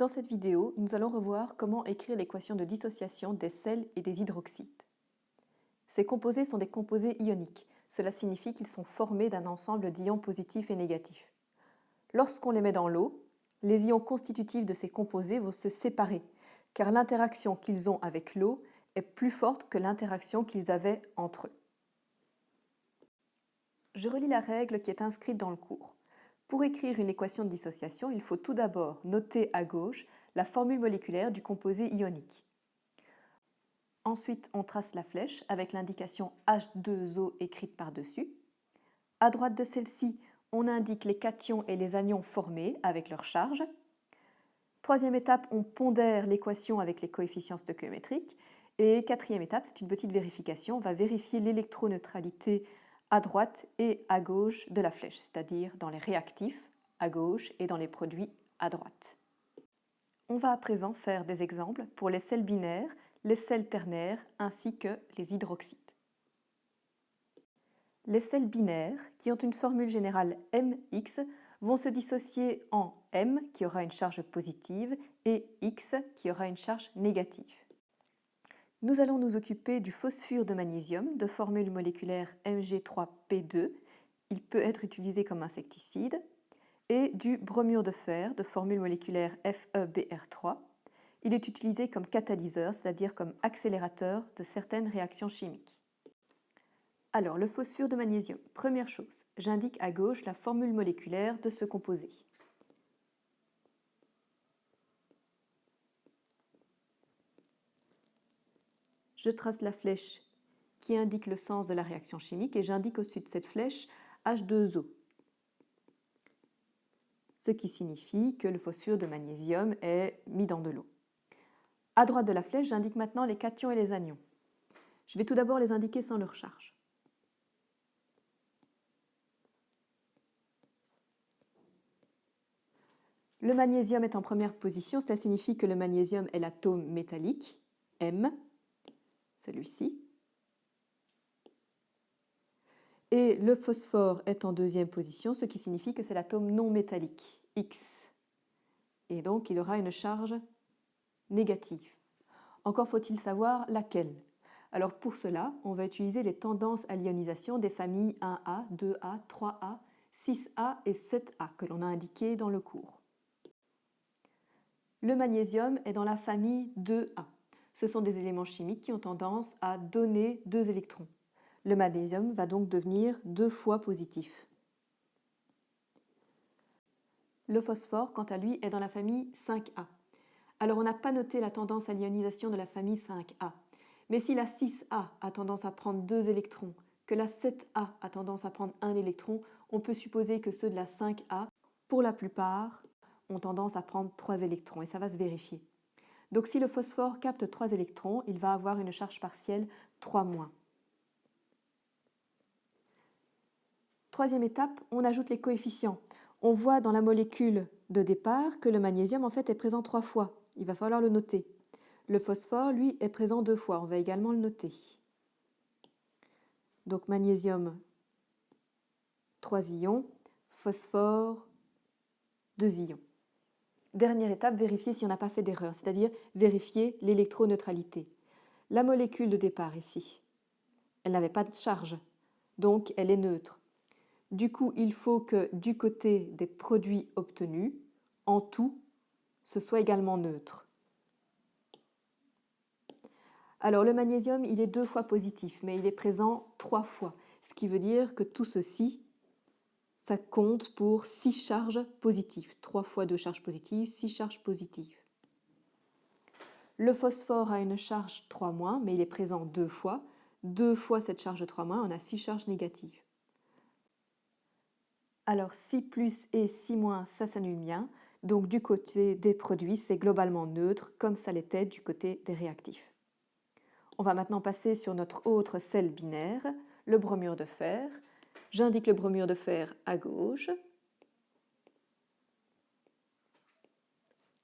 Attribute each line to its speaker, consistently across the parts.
Speaker 1: Dans cette vidéo, nous allons revoir comment écrire l'équation de dissociation des sels et des hydroxydes. Ces composés sont des composés ioniques. Cela signifie qu'ils sont formés d'un ensemble d'ions positifs et négatifs. Lorsqu'on les met dans l'eau, les ions constitutifs de ces composés vont se séparer, car l'interaction qu'ils ont avec l'eau est plus forte que l'interaction qu'ils avaient entre eux. Je relis la règle qui est inscrite dans le cours. Pour écrire une équation de dissociation, il faut tout d'abord noter à gauche la formule moléculaire du composé ionique. Ensuite, on trace la flèche avec l'indication H2O écrite par-dessus. À droite de celle-ci, on indique les cations et les anions formés avec leur charge. Troisième étape, on pondère l'équation avec les coefficients stoichiométriques. Et quatrième étape, c'est une petite vérification. On va vérifier l'électroneutralité à droite et à gauche de la flèche, c'est-à-dire dans les réactifs à gauche et dans les produits à droite. On va à présent faire des exemples pour les sels binaires, les sels ternaires ainsi que les hydroxydes. Les sels binaires, qui ont une formule générale MX, vont se dissocier en M, qui aura une charge positive, et X, qui aura une charge négative. Nous allons nous occuper du phosphure de magnésium, de formule moléculaire Mg3P2. Il peut être utilisé comme insecticide. Et du bromure de fer, de formule moléculaire FeBr3. Il est utilisé comme catalyseur, c'est-à-dire comme accélérateur de certaines réactions chimiques. Alors, le phosphure de magnésium. Première chose, j'indique à gauche la formule moléculaire de ce composé. Je trace la flèche qui indique le sens de la réaction chimique et j'indique au-dessus de cette flèche H2O. Ce qui signifie que le phosphure de magnésium est mis dans de l'eau. À droite de la flèche, j'indique maintenant les cations et les anions. Je vais tout d'abord les indiquer sans leur charge. Le magnésium est en première position, cela signifie que le magnésium est l'atome métallique, M, celui-ci. Et le phosphore est en deuxième position, ce qui signifie que c'est l'atome non métallique, X. Et donc il aura une charge négative. Encore faut-il savoir laquelle. Alors pour cela, on va utiliser les tendances à l'ionisation des familles 1A, 2A, 3A, 6A et 7A que l'on a indiquées dans le cours. Le magnésium est dans la famille 2A. Ce sont des éléments chimiques qui ont tendance à donner 2 électrons. Le magnésium va donc devenir 2 fois positif. Le phosphore, quant à lui, est dans la famille 5A. Alors on n'a pas noté la tendance à l'ionisation de la famille 5A. Mais si la 6A a tendance à prendre 2 électrons, que la 7A a tendance à prendre 1 électron, on peut supposer que ceux de la 5A, pour la plupart, ont tendance à prendre 3 électrons, et ça va se vérifier. Donc si le phosphore capte 3 électrons, il va avoir une charge partielle 3-. Troisième étape, on ajoute les coefficients. On voit dans la molécule de départ que le magnésium en fait est présent 3 fois. Il va falloir le noter. Le phosphore, lui, est présent 2 fois. On va également le noter. Donc magnésium, 3 ions, phosphore, 2 ions. Dernière étape, vérifier si on n'a pas fait d'erreur, c'est-à-dire vérifier l'électroneutralité. La molécule de départ ici, elle n'avait pas de charge, donc elle est neutre. Du coup, il faut que du côté des produits obtenus, en tout, ce soit également neutre. Alors le magnésium, il est 2 fois positif, mais il est présent 3 fois, ce qui veut dire que tout ceci, ça compte pour 6 charges positives. 3 fois 2 charges positives, 6 charges positives. Le phosphore a une charge 3-, mais il est présent 2 fois. 2 fois cette charge 3-, on a 6 charges négatives. Alors 6 plus et 6-, ça s'annule bien. Donc du côté des produits, c'est globalement neutre, comme ça l'était du côté des réactifs. On va maintenant passer sur notre autre sel binaire, le bromure de fer. J'indique le bromure de fer à gauche.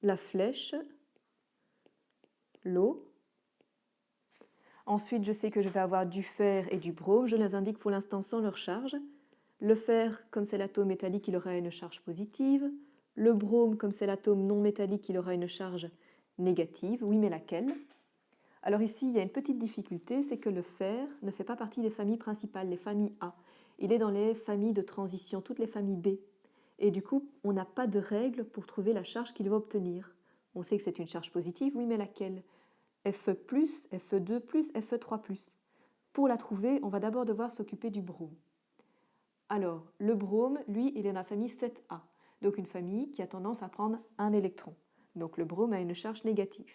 Speaker 1: La flèche, l'eau. Ensuite, je sais que je vais avoir du fer et du brome. Je les indique pour l'instant sans leur charge. Le fer, comme c'est l'atome métallique, il aura une charge positive. Le brome, comme c'est l'atome non métallique, il aura une charge négative. Oui, mais laquelle? Alors ici, il y a une petite difficulté, c'est que le fer ne fait pas partie des familles principales, les familles A. Il est dans les familles de transition, toutes les familles B. Et du coup, on n'a pas de règle pour trouver la charge qu'il va obtenir. On sait que c'est une charge positive, oui, mais laquelle? Fe+, Fe2+, Fe3+. Pour la trouver, on va d'abord devoir s'occuper du brome. Alors, le brome, lui, il est dans la famille 7A, donc une famille qui a tendance à prendre un électron. Donc le brome a une charge négative.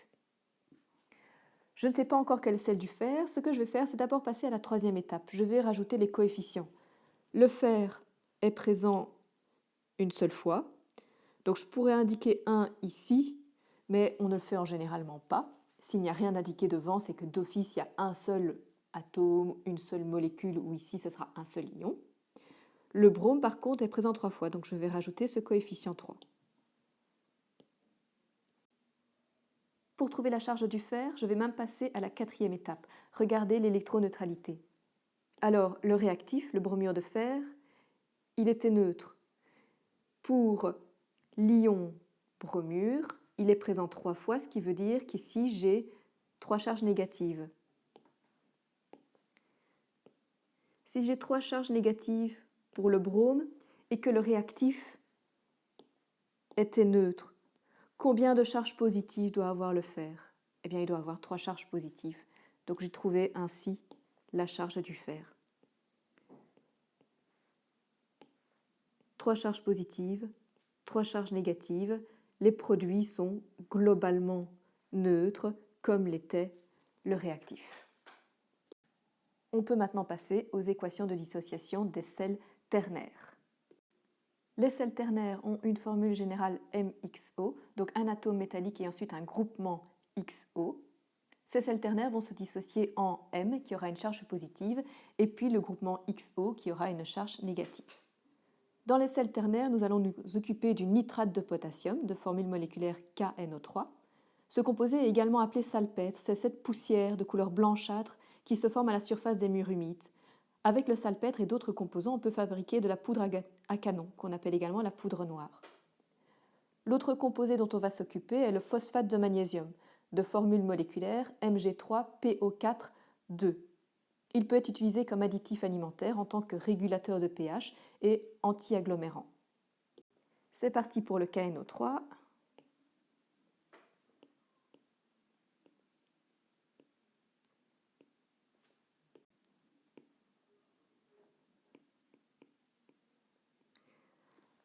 Speaker 1: Je ne sais pas encore quelle est celle du fer. Ce que je vais faire, c'est d'abord passer à la troisième étape. Je vais rajouter les coefficients. Le fer est présent une seule fois. Donc je pourrais indiquer 1 ici, mais on ne le fait en généralement pas. S'il n'y a rien indiqué devant, c'est que d'office, il y a un seul atome, une seule molécule, ou ici, ce sera un seul ion. Le brome, par contre, est présent 3 fois, donc je vais rajouter ce coefficient 3. Pour trouver la charge du fer, je vais même passer à la quatrième étape. Regardez l'électroneutralité. Alors, le réactif, le bromure de fer, il était neutre. Pour l'ion bromure, il est présent 3 fois, ce qui veut dire qu'ici, j'ai 3 charges négatives. Si j'ai 3 charges négatives pour le brome et que le réactif était neutre, combien de charges positives doit avoir le fer? Eh bien, il doit avoir 3 charges positives. Donc, j'ai trouvé ainsi la charge du fer. 3 charges positives, 3 charges négatives. Les produits sont globalement neutres, comme l'était le réactif. On peut maintenant passer aux équations de dissociation des sels ternaires. Les sels ternaires ont une formule générale MXO, donc un atome métallique et ensuite un groupement XO. Ces sels ternaires vont se dissocier en M qui aura une charge positive et puis le groupement XO qui aura une charge négative. Dans les sels ternaires, nous allons nous occuper du nitrate de potassium de formule moléculaire KNO3. Ce composé est également appelé salpêtre, c'est cette poussière de couleur blanchâtre qui se forme à la surface des murs humides. Avec le salpêtre et d'autres composants, on peut fabriquer de la poudre à canon, qu'on appelle également la poudre noire. L'autre composé dont on va s'occuper est le phosphate de magnésium, de formule moléculaire Mg3PO4,2. Il peut être utilisé comme additif alimentaire en tant que régulateur de pH et anti-agglomérant. C'est parti pour le KNO3.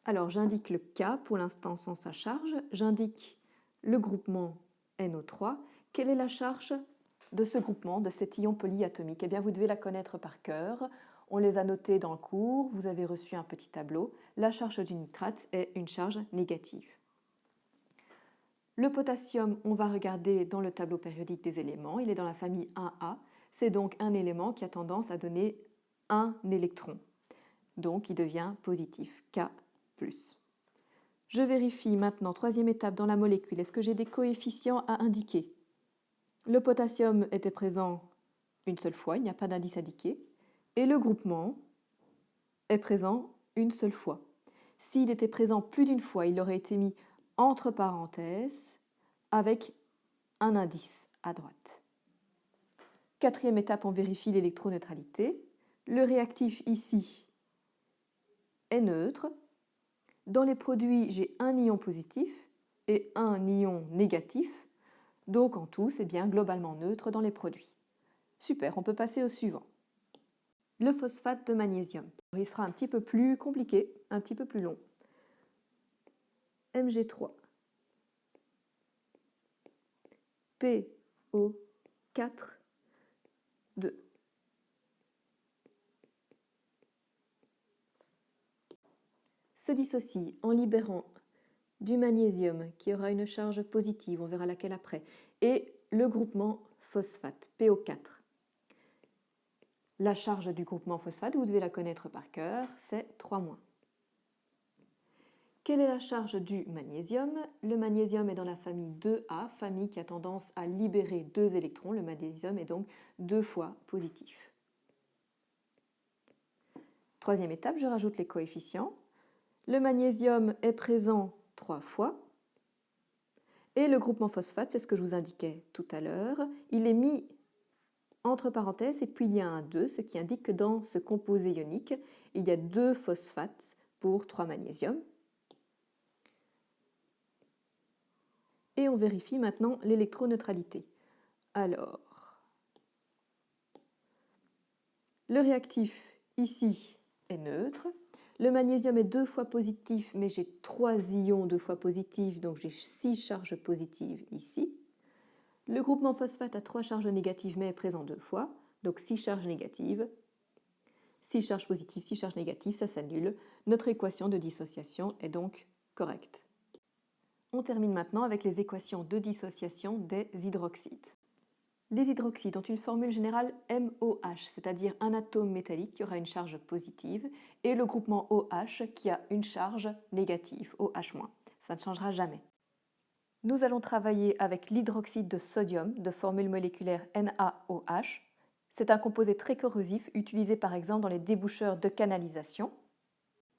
Speaker 1: Alors j'indique le K pour l'instant sans sa charge, j'indique le groupement NO3. Quelle est la charge de ce groupement, de cet ion polyatomique? Eh bien vous devez la connaître par cœur. On les a notés dans le cours, vous avez reçu un petit tableau. La charge du nitrate est une charge négative. Le potassium, on va regarder dans le tableau périodique des éléments, il est dans la famille 1A. C'est donc un élément qui a tendance à donner un électron. Donc il devient positif, K+. Je vérifie maintenant, troisième étape dans la molécule, est-ce que j'ai des coefficients à indiquer? Le potassium était présent une seule fois, il n'y a pas d'indice indiqué, et le groupement est présent une seule fois. S'il était présent plus d'une fois, il aurait été mis entre parenthèses avec un indice à droite. Quatrième étape, on vérifie l'électroneutralité. Le réactif ici est neutre. Dans les produits, j'ai un ion positif et un ion négatif. Donc en tout, c'est bien globalement neutre dans les produits. Super, on peut passer au suivant. Le phosphate de magnésium. Il sera un petit peu plus compliqué, un petit peu plus long. Mg3. PO4, 2. Se dissocie en libérant du magnésium qui aura une charge positive, on verra laquelle après, et le groupement phosphate, PO4. La charge du groupement phosphate, vous devez la connaître par cœur, c'est 3-. Quelle est la charge du magnésium? Le magnésium est dans la famille 2A, famille qui a tendance à libérer 2 électrons. Le magnésium est donc 2 fois positif. Troisième étape, je rajoute les coefficients. Le magnésium est présent 3 fois. Et le groupement phosphate, c'est ce que je vous indiquais tout à l'heure, il est mis entre parenthèses et puis il y a un 2, ce qui indique que dans ce composé ionique, il y a 2 phosphates pour 3 magnésiums. Et on vérifie maintenant l'électroneutralité. Alors, le réactif ici est neutre. Le magnésium est 2 fois positif, mais j'ai 3 ions 2 fois positifs, donc j'ai 6 charges positives ici. Le groupement phosphate a 3 charges négatives, mais est présent 2 fois, donc 6 charges négatives. 6 charges positives, 6 charges négatives, ça s'annule. Notre équation de dissociation est donc correcte. On termine maintenant avec les équations de dissociation des hydroxydes. Les hydroxydes ont une formule générale MOH, c'est-à-dire un atome métallique qui aura une charge positive, et le groupement OH qui a une charge négative, OH-. Ça ne changera jamais. Nous allons travailler avec l'hydroxyde de sodium de formule moléculaire NaOH. C'est un composé très corrosif utilisé par exemple dans les déboucheurs de canalisation.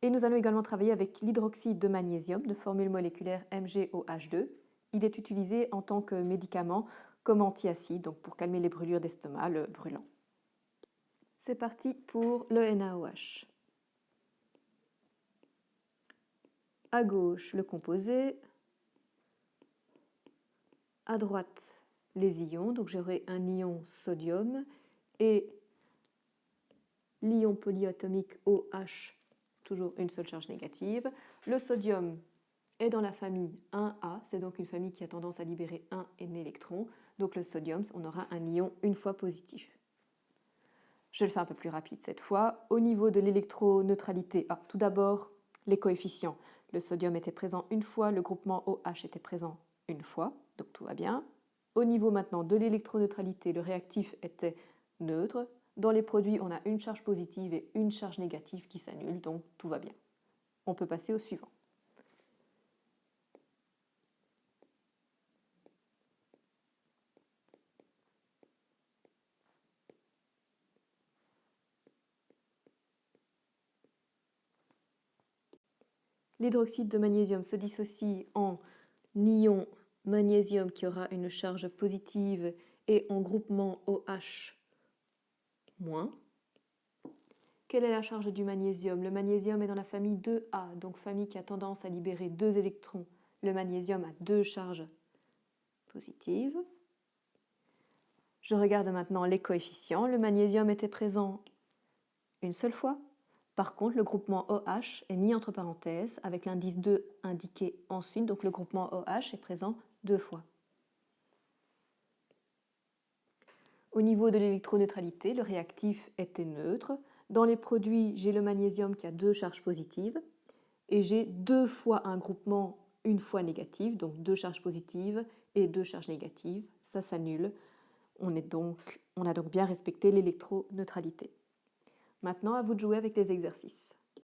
Speaker 1: Et nous allons également travailler avec l'hydroxyde de magnésium de formule moléculaire MgOH2. Il est utilisé en tant que médicament comme antiacide, donc pour calmer les brûlures d'estomac, le brûlant. C'est parti pour le NaOH. À gauche, le composé. À droite, les ions. Donc j'aurai un ion sodium et l'ion polyatomique OH, toujours une seule charge négative. Le sodium est dans la famille 1A, c'est donc une famille qui a tendance à libérer un électron. Donc le sodium, on aura un ion une fois positif. Je le fais un peu plus rapide cette fois. Au niveau de l'électroneutralité, tout d'abord, les coefficients. Le sodium était présent une fois, le groupement OH était présent une fois, donc tout va bien. Au niveau maintenant de l'électroneutralité, le réactif était neutre. Dans les produits, on a une charge positive et une charge négative qui s'annulent, donc tout va bien. On peut passer au suivant. L'hydroxyde de magnésium se dissocie en ion magnésium qui aura une charge positive et en groupement OH-. Quelle est la charge du magnésium? Le magnésium est dans la famille 2A, donc famille qui a tendance à libérer 2 électrons. Le magnésium a 2 charges positives. Je regarde maintenant les coefficients. Le magnésium était présent une seule fois. Par contre, le groupement OH est mis entre parenthèses avec l'indice 2 indiqué ensuite, donc le groupement OH est présent 2 fois. Au niveau de l'électroneutralité, le réactif était neutre. Dans les produits, j'ai le magnésium qui a 2 charges positives et j'ai 2 fois un groupement une fois négatif, donc 2 charges positives et 2 charges négatives. Ça s'annule. On a donc bien respecté l'électroneutralité. Maintenant, à vous de jouer avec les exercices.